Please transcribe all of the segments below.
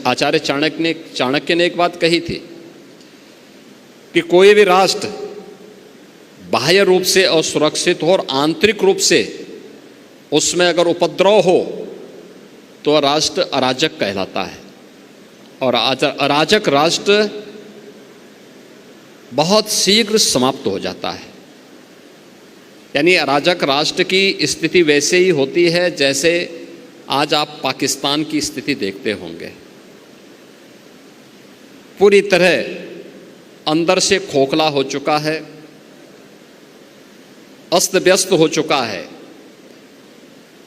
आचार्य चाणक्य ने एक बात कही थी कि कोई भी राष्ट्र बाह्य रूप से असुरक्षित हो और आंतरिक रूप से उसमें अगर उपद्रव हो तो राष्ट्र अराजक कहलाता है। और अराजक राष्ट्र बहुत शीघ्र समाप्त हो जाता है। यानी अराजक राष्ट्र की स्थिति वैसे ही होती है जैसे आज आप पाकिस्तान की स्थिति देखते होंगे। पूरी तरह अंदर से खोखला हो चुका है, अस्त व्यस्त हो चुका है।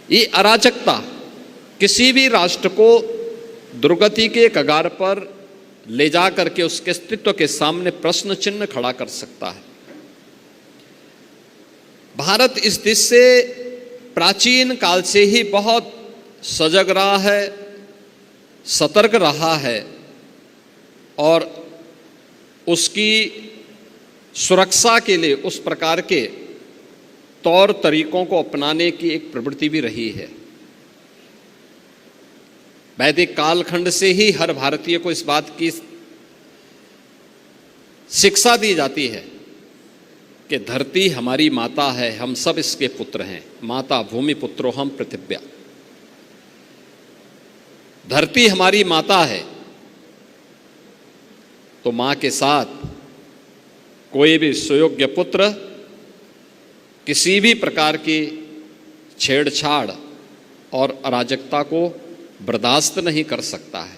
ये अराजकता किसी भी राष्ट्र को दुर्गति के कगार पर ले जा करके उसके अस्तित्व के सामने प्रश्न चिन्ह खड़ा कर सकता है। भारत इस दिश से प्राचीन काल से ही बहुत सजग रहा है, सतर्क रहा है और उसकी सुरक्षा के लिए उस प्रकार के तौर तरीकों को अपनाने की एक प्रवृत्ति भी रही है। वैदिक कालखंड से ही हर भारतीय को इस बात की शिक्षा दी जाती है कि धरती हमारी माता है, हम सब इसके पुत्र हैं। माता भूमि पुत्रो हम पृथिव्या। धरती हमारी माता है तो मां के साथ कोई भी सुयोग्य पुत्र किसी भी प्रकार की छेड़छाड़ और अराजकता को बर्दाश्त नहीं कर सकता है।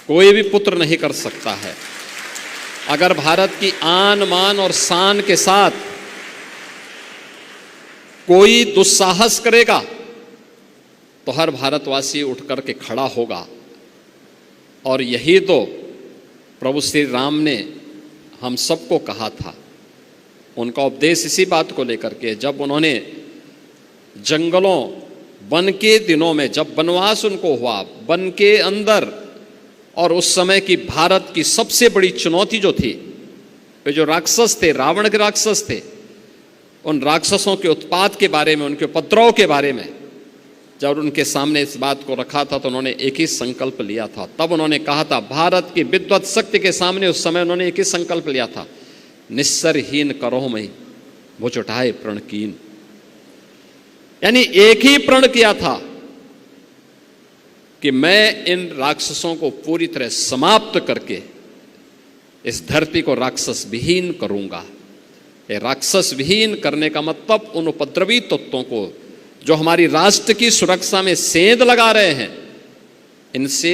कोई भी पुत्र नहीं कर सकता है। अगर भारत की आन मान और शान के साथ कोई दुस्साहस करेगा तो हर भारतवासी उठ कर के खड़ा होगा। और यही तो प्रभु श्री राम ने हम सबको कहा था। उनका उपदेश इसी बात को लेकर के, जब उन्होंने जंगलों वन के दिनों में, जब वनवास उनको हुआ वन के अंदर, और उस समय की भारत की सबसे बड़ी चुनौती जो थी, वे जो राक्षस थे, रावण के राक्षस थे, उन राक्षसों के उत्पात के बारे में, उनके उपद्रव के बारे में जब उनके सामने इस बात को रखा था तो उन्होंने एक ही संकल्प लिया था। तब उन्होंने कहा था, भारत की विद्वत शक्ति के सामने उस समय उन्होंने एक ही संकल्प लिया था, निस्सरहीन करो मई मुझ उठाए प्रण कीन। यानी एक ही प्रण किया था कि मैं इन राक्षसों को पूरी तरह समाप्त करके इस धरती को राक्षस विहीन करूंगा। ये राक्षस विहीन करने का मतलब उन उपद्रवी तत्वों को जो हमारी राष्ट्र की सुरक्षा में सेंध लगा रहे हैं, इनसे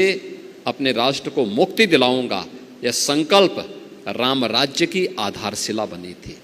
अपने राष्ट्र को मुक्ति दिलाऊंगा। यह संकल्प राम राज्य की आधारशिला बनी थी।